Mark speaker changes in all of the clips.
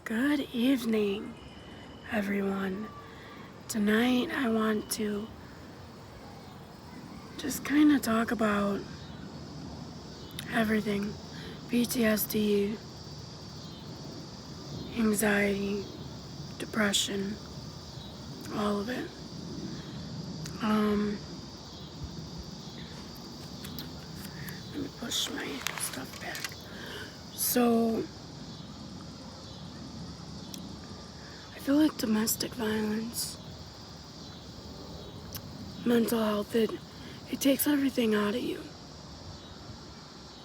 Speaker 1: Good evening, everyone. Tonight I want to just kind of talk about everything. PTSD, anxiety, depression, all of it. Let me push my stuff back. So, I feel like domestic violence, mental health, it takes everything out of you.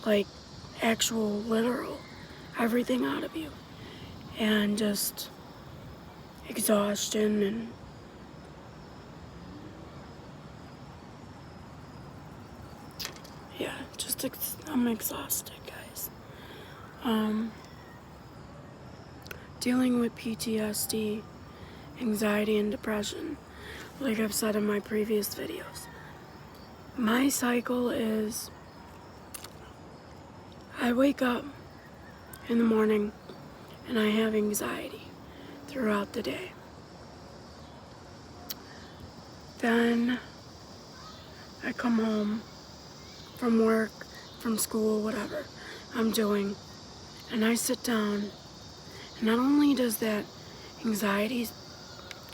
Speaker 1: Like, actual, literal, everything out of you. And just exhaustion and yeah, I'm exhausted, guys. Dealing with PTSD, anxiety, and depression, like I've said in my previous videos. My cycle is I wake up in the morning and I have anxiety throughout the day. Then I come home from work, from school, whatever I'm doing, and I sit down, and not only does that anxiety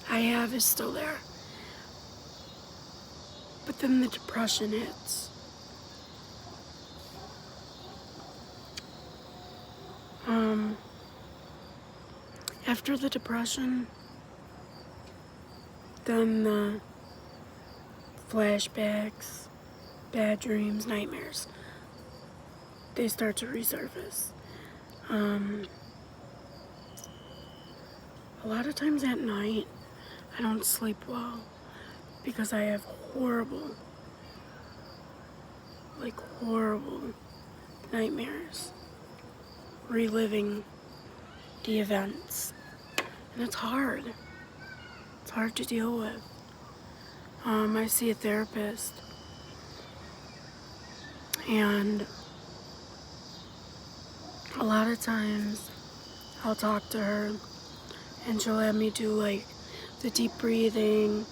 Speaker 1: I have is still there, but then the depression hits. After the depression, then the flashbacks, bad dreams, nightmares, they start to resurface. A lot of times at night, I don't sleep well because I have horrible nightmares, reliving the events. And it's hard. It's hard to deal with. I see a therapist, and a lot of times I'll talk to her and she'll have me do like the deep breathing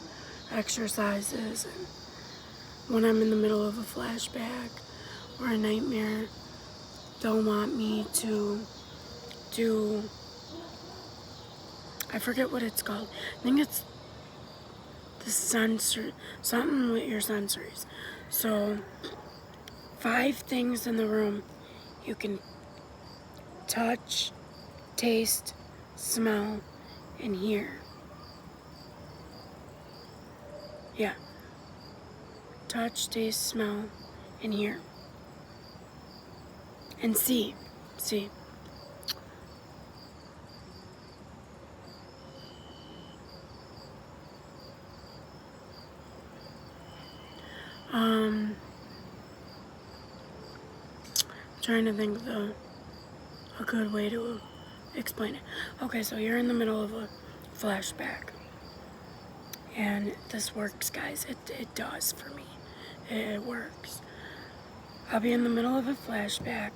Speaker 1: exercises, and when I'm in the middle of a flashback or a nightmare, they'll want me to do, I forget what it's called. I think it's the something with your sensories. So 5 things in the room you can touch, taste, smell, and hear. Yeah. Touch, taste, smell, and hear. And see. I'm trying to think of a good way to explain it. Okay, so you're in the middle of a flashback. And this works, guys. It does for me. It works. I'll be in the middle of a flashback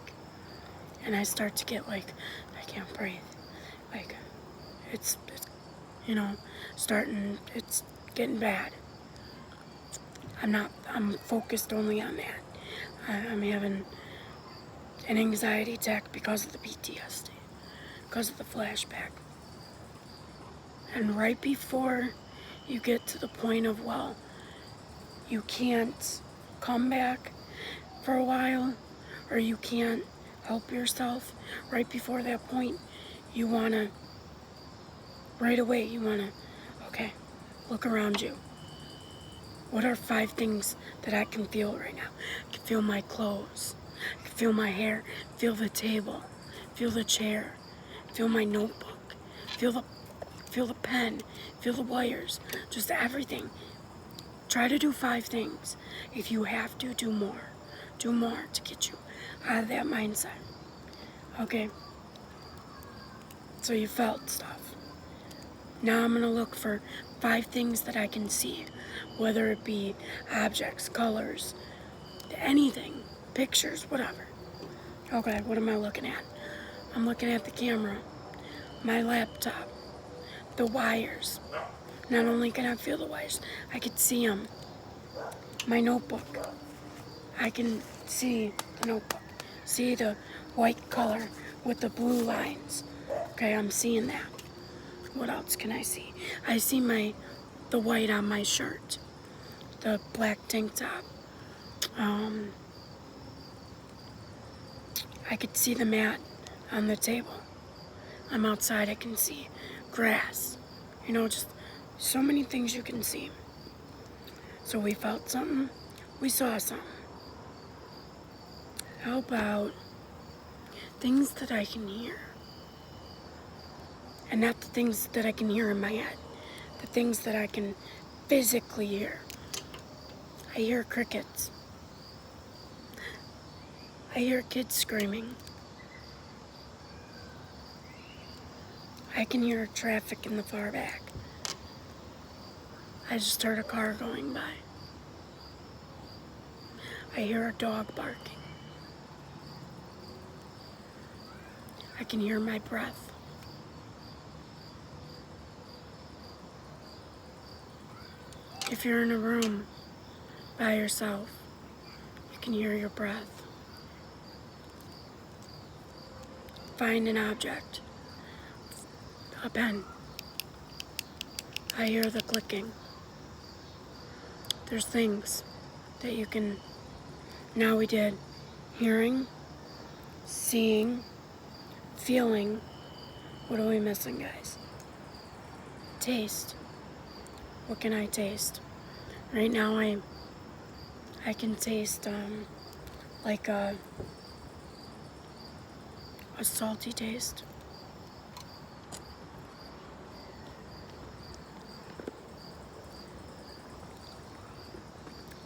Speaker 1: and I start to get like, I can't breathe. Like, it's it's getting bad. I'm focused only on that. I'm having an anxiety attack because of the PTSD, because of the flashback. And right before you get to the point of, well, you can't come back for a while, or you can't help yourself, right before that point, right away, okay, look around you. What are 5 things that I can feel right now? I can feel my clothes, I can feel my hair, feel the table, feel the chair, feel my notebook, feel the pen, feel the wires, just everything. Try to do 5 things. If you have to, do more. Do more to get you out of that mindset. Okay? So you felt stuff. Now I'm gonna look for 5 things that I can see, whether it be objects, colors, anything, pictures, whatever. Okay, what am I looking at? I'm looking at the camera. my laptop, the wires. Not only can I feel the wires, I can see them. My notebook, I can see the notebook. See the white color with the blue lines. Okay, I'm seeing that. What else can I see? I see the white on my shirt, the black tank top. I could see the mat on the table. I'm outside, I can see grass. Just so many things you can see. So we felt something, we saw something. How about things that I can hear? And not the things that I can hear in my head, the things that I can physically hear. I hear crickets. I hear kids screaming. I can hear traffic in the far back. I just heard a car going by. I hear a dog barking. I can hear my breath. If you're in a room by yourself, you can hear your breath. Find an object. A pen. I hear the clicking. There's things that you can, now we did hearing, seeing, feeling. What are we missing, guys? Taste. What can I taste? Right now I can taste like a salty taste.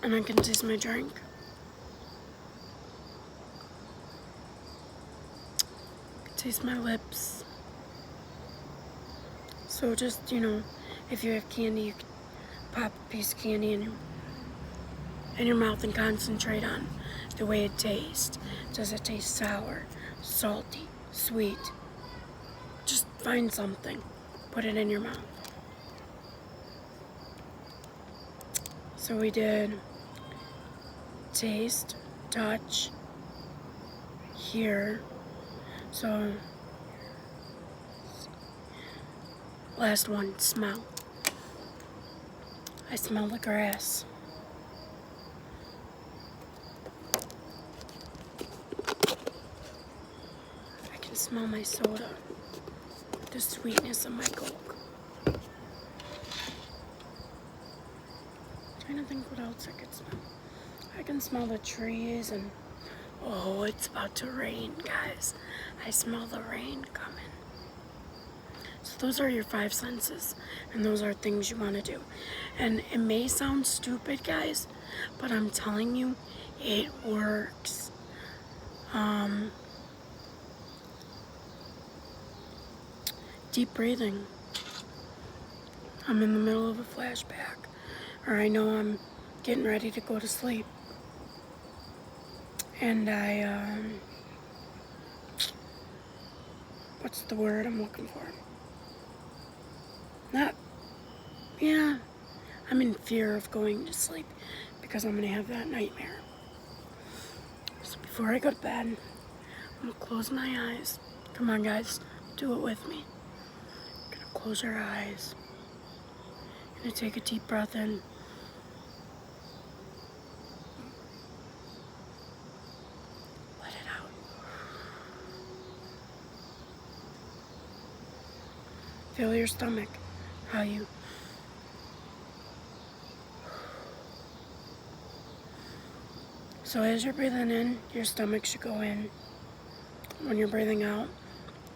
Speaker 1: And I can taste my drink. I can taste my lips. So just, if you have candy, you can pop a piece of candy in your mouth and concentrate on the way it tastes. Does it taste sour, salty, sweet? Just find something, put it in your mouth. So we did taste, touch, hear. So last one, smell. I smell the grass. I can smell my soda, the sweetness of my Coke. I'm trying to think what else I could smell. I can smell the trees and, oh, it's about to rain, guys. I smell the rain coming. So those are your 5 senses, and those are things you want to do. And it may sound stupid, guys, but I'm telling you, it works. Deep breathing. I'm in the middle of a flashback, or I know I'm getting ready to go to sleep. And what's the word I'm looking for? I'm in fear of going to sleep because I'm going to have that nightmare. So before I go to bed, I'm going to close my eyes. Come on, guys, do it with me. I'm going to close your eyes. I'm going to take a deep breath in. Let it out. Feel your stomach, how you So as you're breathing in, your stomach should go in. When you're breathing out,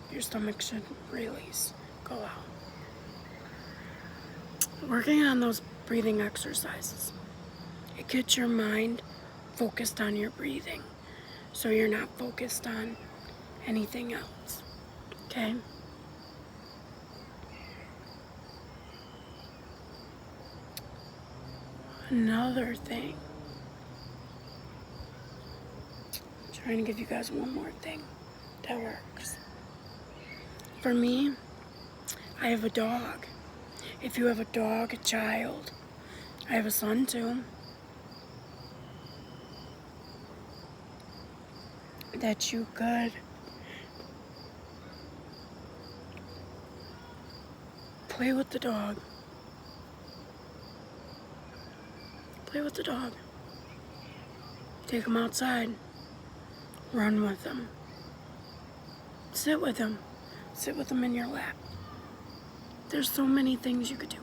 Speaker 1: your stomach should release, go out. Working on those breathing exercises, it gets your mind focused on your breathing, so you're not focused on anything else, okay? Another thing, I'm trying to give you guys one more thing that works. For me, I have a dog. If you have a dog, a child, I have a son too, that you could play with the dog. Play with the dog. Take him outside. Run with him. Sit with him. Sit with him in your lap. There's so many things you could do.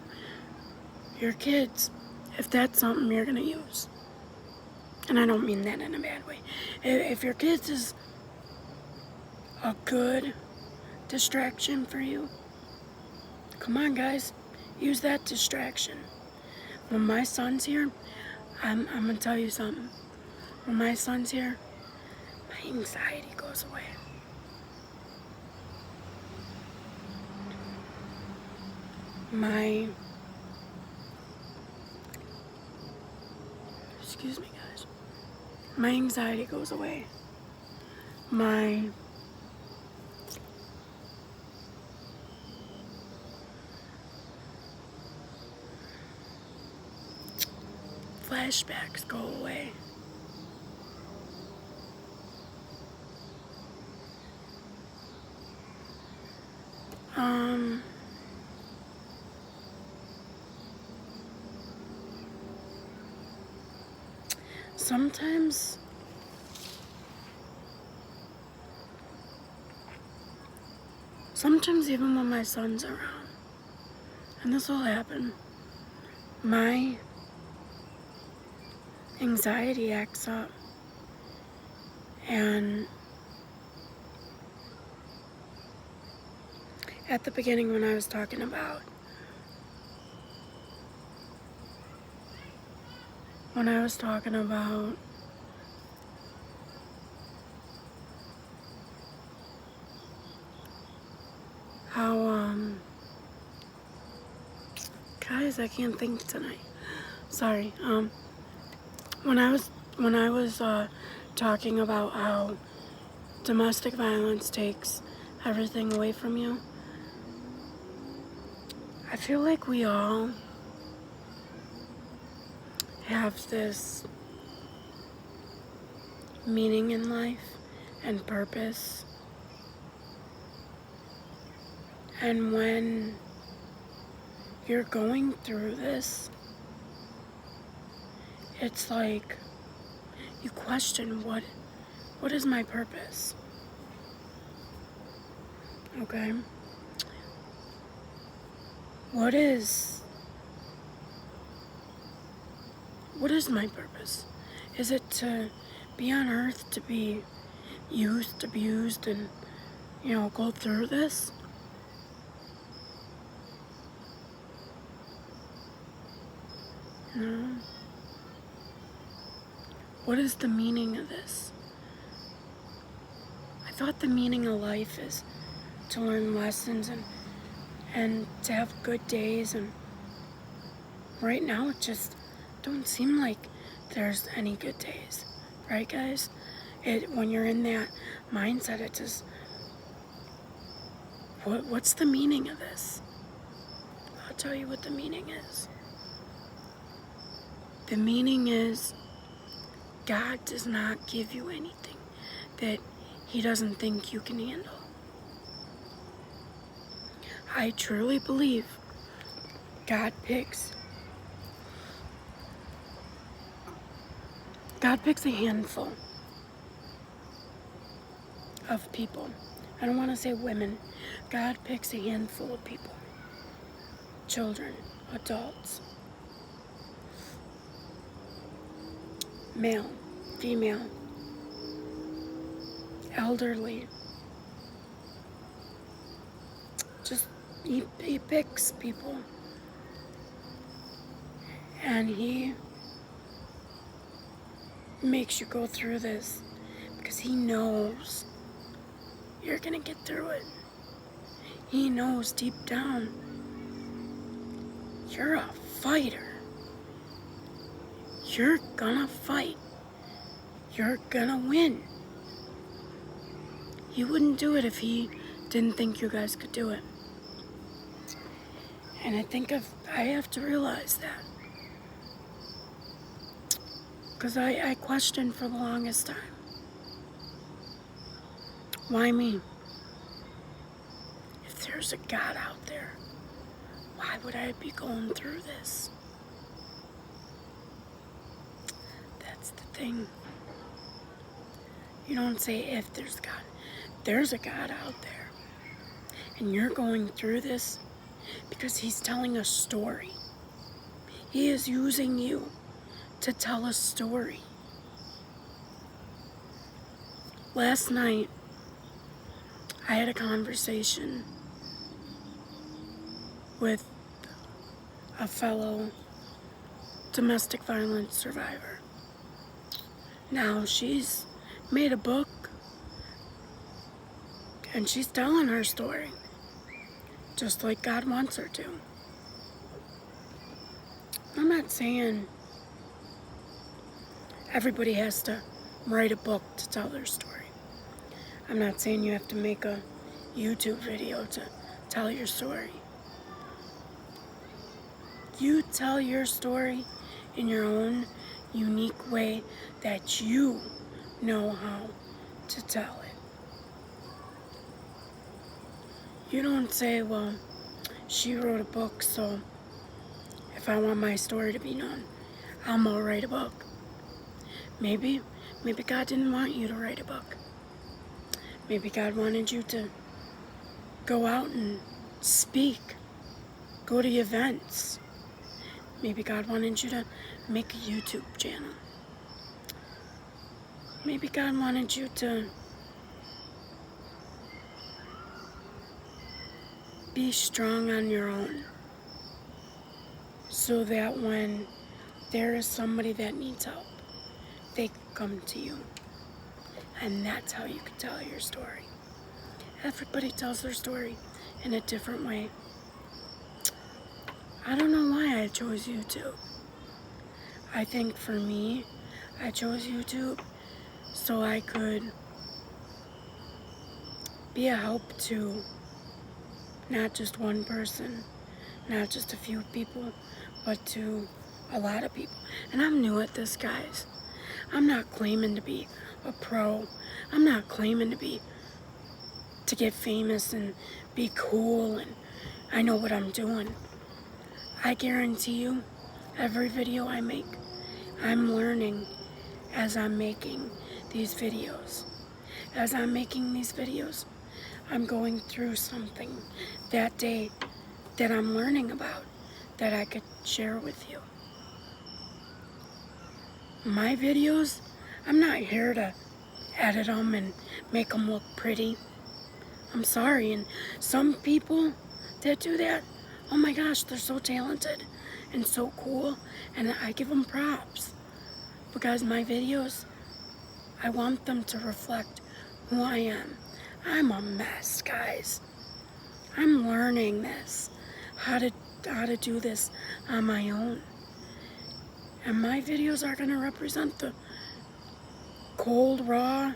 Speaker 1: Your kids, if that's something you're gonna use, and I don't mean that in a bad way. If your kids is a good distraction for you, come on guys, use that distraction. When my son's here, I'm gonna tell you something. When my son's here, my anxiety goes away. Excuse me guys, my anxiety goes away. My flashbacks go away. Sometimes even when my son's around, and this will happen, my anxiety acts up, and at the beginning when I was talking about how guys, I can't think tonight. Sorry. When I was talking about how domestic violence takes everything away from you, I feel like we all have this meaning in life and purpose. And when you're going through this, it's like you question what is my purpose? Okay? What is my purpose? Is it to be on earth, to be used, abused, and, go through this? No. What is the meaning of this? I thought the meaning of life is to learn lessons and to have good days, and right now it just don't seem like there's any good days, right guys? When you're in that mindset, it just, what's the meaning of this? I'll tell you what the meaning is. The meaning is God does not give you anything that He doesn't think you can handle. I truly believe God picks a handful of people. I don't want to say women. God picks a handful of people. Children, adults, male, female, elderly. Just, he picks people. And He makes you go through this because He knows you're gonna get through it. He knows deep down you're a fighter. You're gonna fight. You're gonna win. He wouldn't do it if He didn't think you guys could do it. And I think I have to realize that. Because I questioned for the longest time. Why me? If there's a God out there, why would I be going through this? That's the thing. You don't say if there's a God. There's a God out there. And you're going through this because He's telling a story. He is using you to tell a story. Last night, I had a conversation with a fellow domestic violence survivor. Now, she's made a book, and she's telling her story, just like God wants her to. I'm not saying everybody has to write a book to tell their story. I'm not saying you have to make a YouTube video to tell your story. You tell your story in your own unique way that you know how to tell it. You don't say, well, she wrote a book, so if I want my story to be known, I'm gonna write a book. Maybe God didn't want you to write a book. Maybe God wanted you to go out and speak, go to events. Maybe God wanted you to make a YouTube channel. Maybe God wanted you to be strong on your own, so that when there is somebody that needs help, they come to you. And that's how you can tell your story. Everybody tells their story in a different way. I don't know why I chose YouTube. I think for me, I chose YouTube so I could be a help to not just one person, not just a few people, but to a lot of people. And I'm new at this, guys. I'm not claiming to be a pro. I'm not claiming to get famous and be cool and I know what I'm doing. I guarantee you, every video I make, I'm learning as I'm making these videos. As I'm making these videos, I'm going through something that day that I'm learning about that I could share with you. My videos, I'm not here to edit them and make them look pretty. I'm sorry, and some people that do that, oh my gosh, they're so talented and so cool, and I give them props. Because my videos, I want them to reflect who I am. I'm a mess, guys. I'm learning this, how to do this on my own. And my videos are gonna represent the cold, raw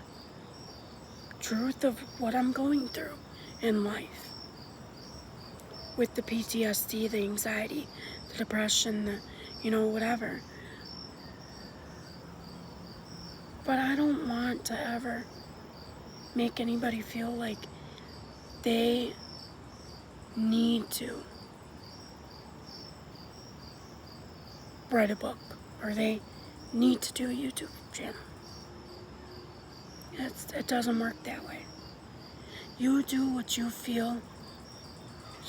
Speaker 1: truth of what I'm going through in life. With the PTSD, the anxiety, the depression, whatever. But I don't want to ever make anybody feel like they need to write a book or they need to do a YouTube channel. It doesn't work that way. You do what you feel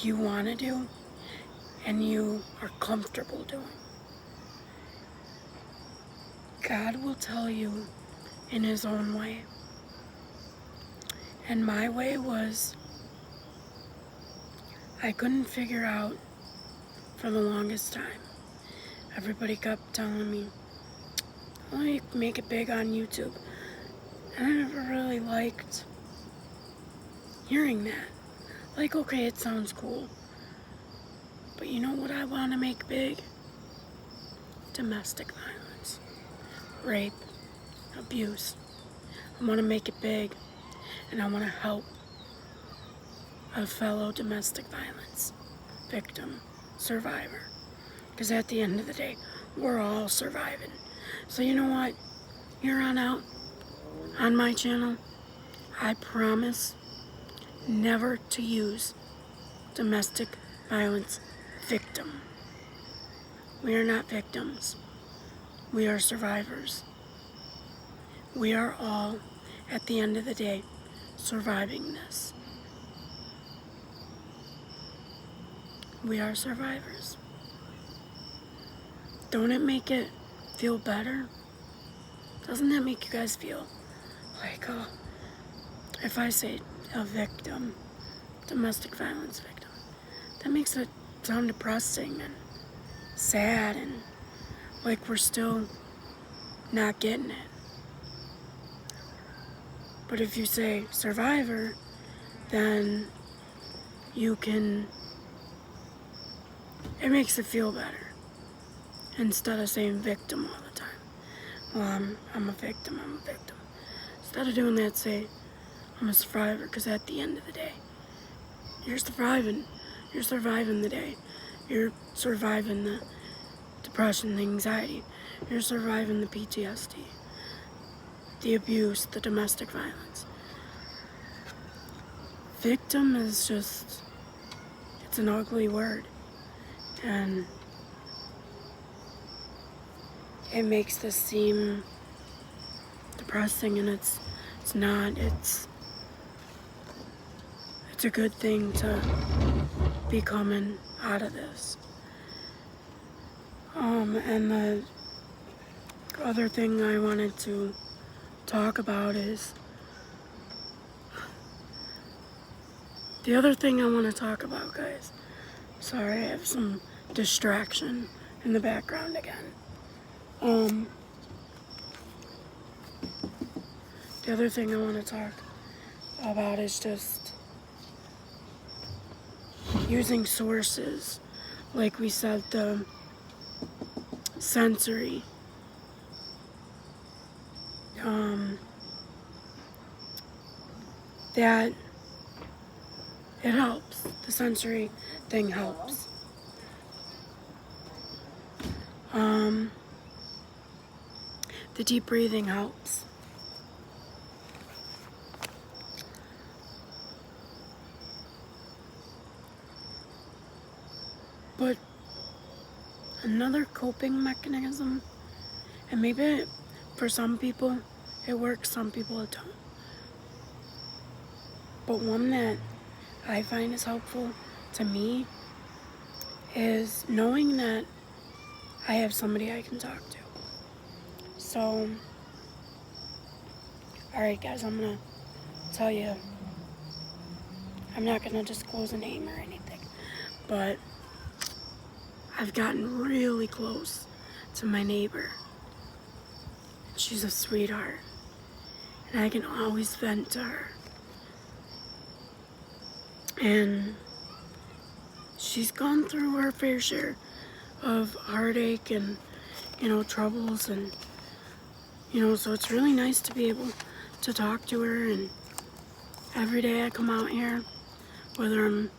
Speaker 1: you want to do and you are comfortable doing. God will tell you in His own way. And my way was, I couldn't figure out for the longest time. Everybody kept telling me, oh, you can make it big on YouTube. And I never really liked hearing that. Like, okay, it sounds cool. But you know what I want to make big? Domestic violence, rape, abuse. I want to make it big, and I want to help a fellow domestic violence victim survivor. Because at the end of the day, we're all surviving. So you know what? Here on out, on my channel, I promise never to use domestic violence victim. We are not victims. We are survivors. We are all, at the end of the day, surviving this. We are survivors. Don't it make it feel better? Doesn't that make you guys feel like, oh, if I say a victim, domestic violence victim, that makes it sound depressing and sad and like we're still not getting it. But if you say survivor, then you can, it makes it feel better. Instead of saying victim all the time. Well, I'm a victim, I'm a victim. Instead of doing that, say, I'm a survivor, because at the end of the day, you're surviving. You're surviving the day. You're surviving the depression, the anxiety. You're surviving the PTSD, the abuse, the domestic violence. Victim is just, it's an ugly word. And it makes this seem depressing, and it's not. It's a good thing to be coming out of this. And the other thing I wanted to talk about is the other thing I want to talk about, guys. Sorry, I have some distraction in the background again. The other thing I want to talk about is just using sources, like we said, the sensory, that it helps. The sensory thing helps. The deep breathing helps. But another coping mechanism, and maybe for some people it works, some people it don't. But one that I find is helpful to me is knowing that I have somebody I can talk to. So, alright guys, I'm gonna tell you, I'm not gonna disclose a name or anything, but I've gotten really close to my neighbor. She's a sweetheart, and I can always vent to her. And she's gone through her fair share of heartache and, troubles, and, so it's really nice to be able to talk to her. And every day I come out here, whether I'm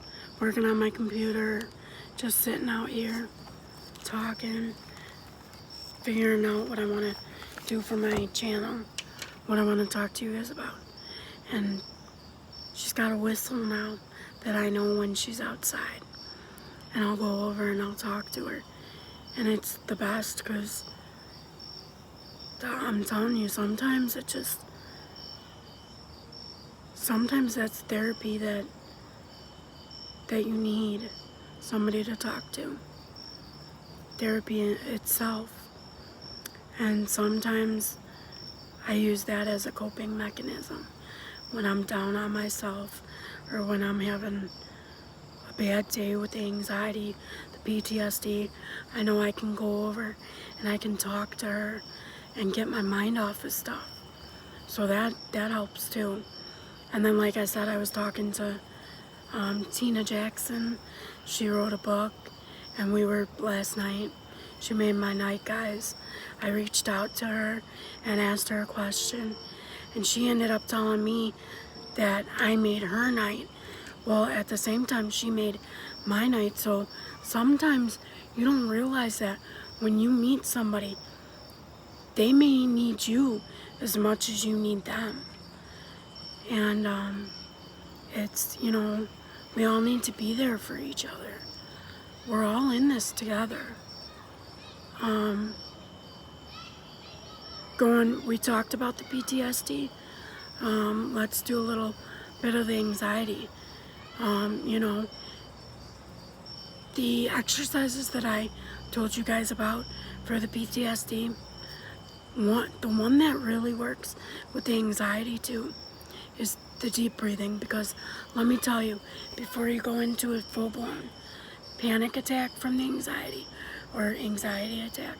Speaker 1: working on my computer, just sitting out here, talking, figuring out what I want to do for my channel, what I want to talk to you guys about. And she's got a whistle now that I know when she's outside. And I'll go over and I'll talk to her. And it's the best, because I'm telling you, sometimes that's therapy that you need somebody to talk to. Therapy in itself. And sometimes I use that as a coping mechanism when I'm down on myself, or when I'm having a bad day with the anxiety, the PTSD. I know I can go over and I can talk to her and get my mind off of stuff. So that helps too. And then, like I said, I was talking to Tina Jackson. She wrote a book, and last night, she made my night, guys. I reached out to her and asked her a question, and she ended up telling me that I made her night Well, at the same time, she made my night. So sometimes you don't realize that when you meet somebody, they may need you as much as you need them. And it's, we all need to be there for each other. We're all in this together. We talked about the PTSD. Let's do a little bit of the anxiety. The exercises that I told you guys about for the PTSD, the one that really works with the anxiety too is the deep breathing, because let me tell you, before you go into a full-blown panic attack from the anxiety or anxiety attack,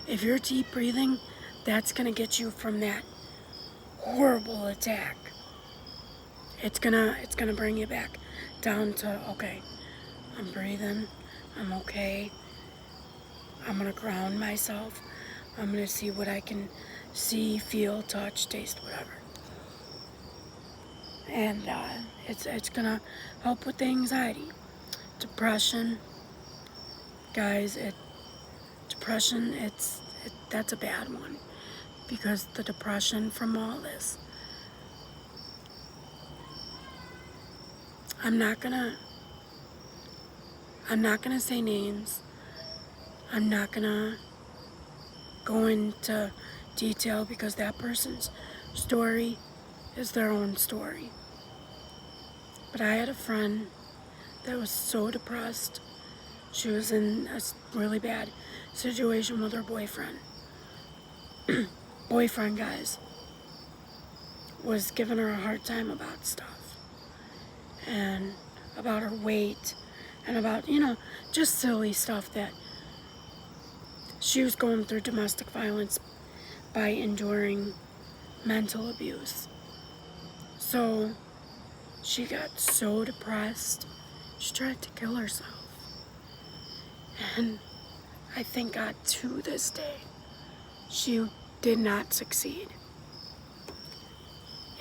Speaker 1: if you're deep breathing, that's gonna get you from that horrible attack. It's gonna bring you back down to, okay, I'm breathing, I'm okay, I'm gonna ground myself, I'm gonna see what I can see, feel, touch, taste, whatever. And it's gonna help with the anxiety. Depression, guys, depression, that's a bad one, because the depression from all this, I'm not gonna say names. I'm not gonna go into detail, because that person's story is their own story. But I had a friend that was so depressed. She was in a really bad situation with her boyfriend. Boyfriend, guys, was giving her a hard time about stuff, and about her weight, and about, just silly stuff, that she was going through domestic violence by enduring mental abuse. So she got so depressed, she tried to kill herself. And I thank God to this day, she did not succeed.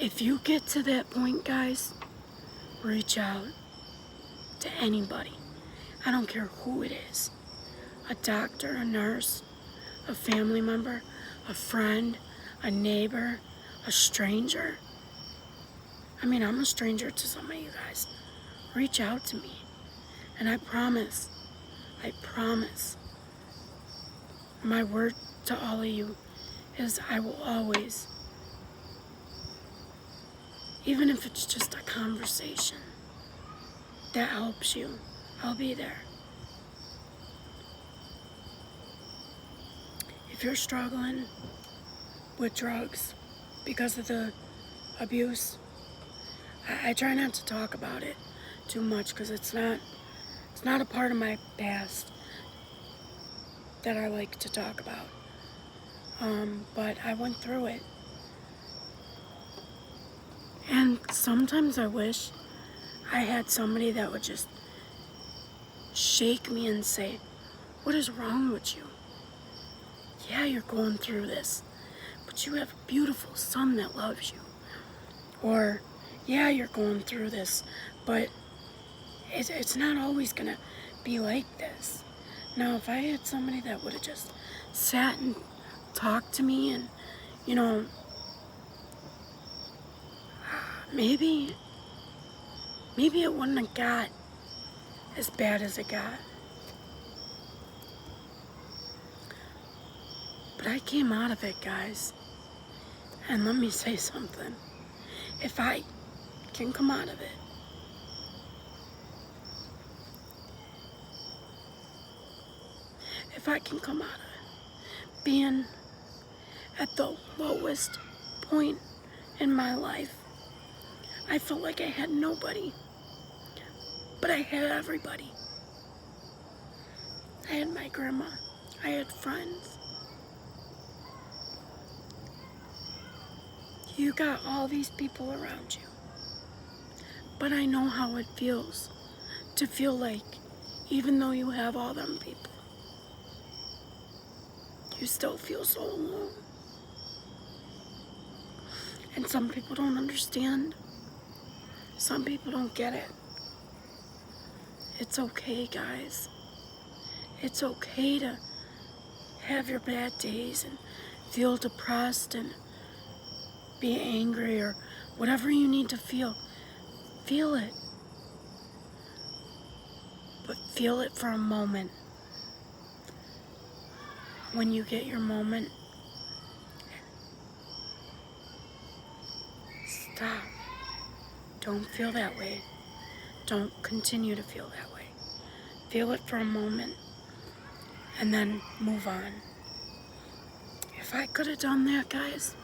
Speaker 1: If you get to that point, guys, reach out to anybody. I don't care who it is. A doctor, a nurse, a family member, a friend, a neighbor, a stranger. I mean, I'm a stranger to some of you guys. Reach out to me. And I promise, my word to all of you is I will always, even if it's just a conversation that helps you, I'll be there. If you're struggling with drugs because of the abuse, I try not to talk about it too much, because it's not a part of my past that I like to talk about. But I went through it. And sometimes I wish I had somebody that would just shake me and say, what is wrong with you? Yeah, you're going through this, but you have a beautiful son that loves you. Or, yeah, you're going through this, but it's not always gonna be like this. Now, if I had somebody that would have just sat and talked to me, and, maybe it wouldn't have got as bad as it got. But I came out of it, guys. And let me say something. If I can come out of it, being at the lowest point in my life, I felt like I had nobody, but I had everybody. I had my grandma, I had friends. You got all these people around you. But I know how it feels to feel like, even though you have all them people, you still feel so alone. And some people don't understand. Some people don't get it. It's okay, guys. It's okay to have your bad days and feel depressed and be angry or whatever you need to feel. Feel it. But feel it for a moment. When you get your moment, stop. Don't feel that way. Don't continue to feel that way. Feel it for a moment and then move on. If I could have done that, guys,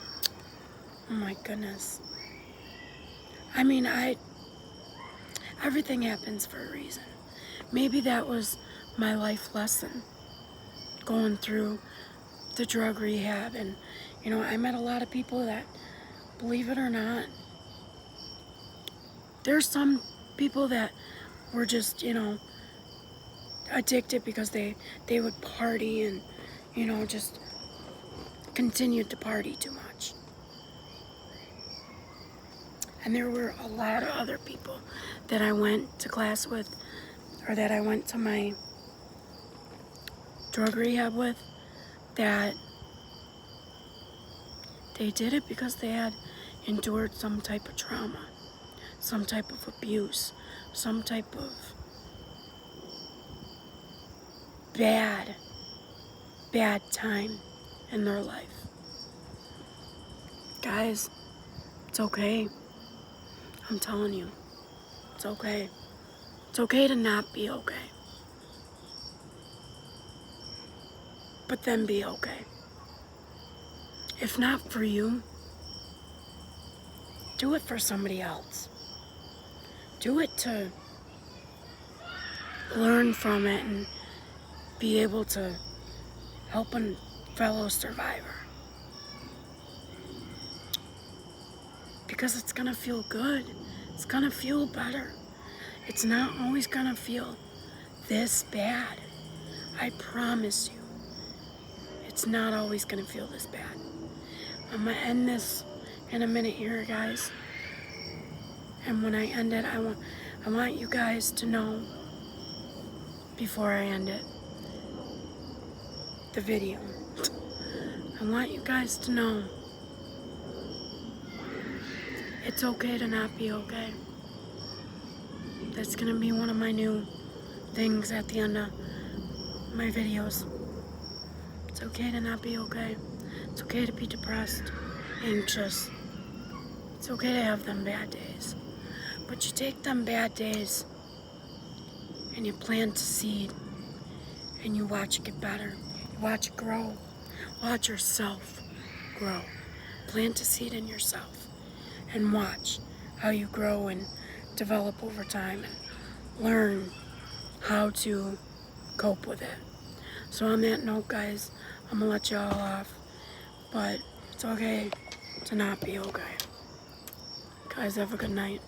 Speaker 1: oh my goodness. I mean, everything happens for a reason. Maybe that was my life lesson, going through the drug rehab. And, you know, I met a lot of people that, believe it or not, there's some people that were just, you know, addicted because they would party and, you know, just continued to party too much. And there were a lot of other people that I went to class with, or that I went to my drug rehab with, that they did it because they had endured some type of trauma, some type of abuse, some type of bad time in their life. Guys, it's okay. I'm telling you, it's okay. It's okay to not be okay. But then be okay. If not for you, do it for somebody else. Do it to learn from it and be able to help a fellow survivor. Because it's gonna feel good. It's gonna feel better. It's not always gonna feel this bad. I promise you. It's not always gonna feel this bad. I'm gonna end this in a minute here, guys. And when I end it, I want you guys to know, before I end it, the video, I want you guys to know it's okay to not be okay. That's gonna be one of my new things at the end of my videos. It's okay to not be okay. It's okay to be depressed, anxious. It's okay to have them bad days. But you take them bad days and you plant a seed and you watch it get better. You watch it grow. Watch yourself grow. Plant a seed in yourself and watch how you grow and develop over time and learn how to cope with it. So on that note, guys, I'm gonna let y'all off, but it's okay to not be okay. Guys, have a good night.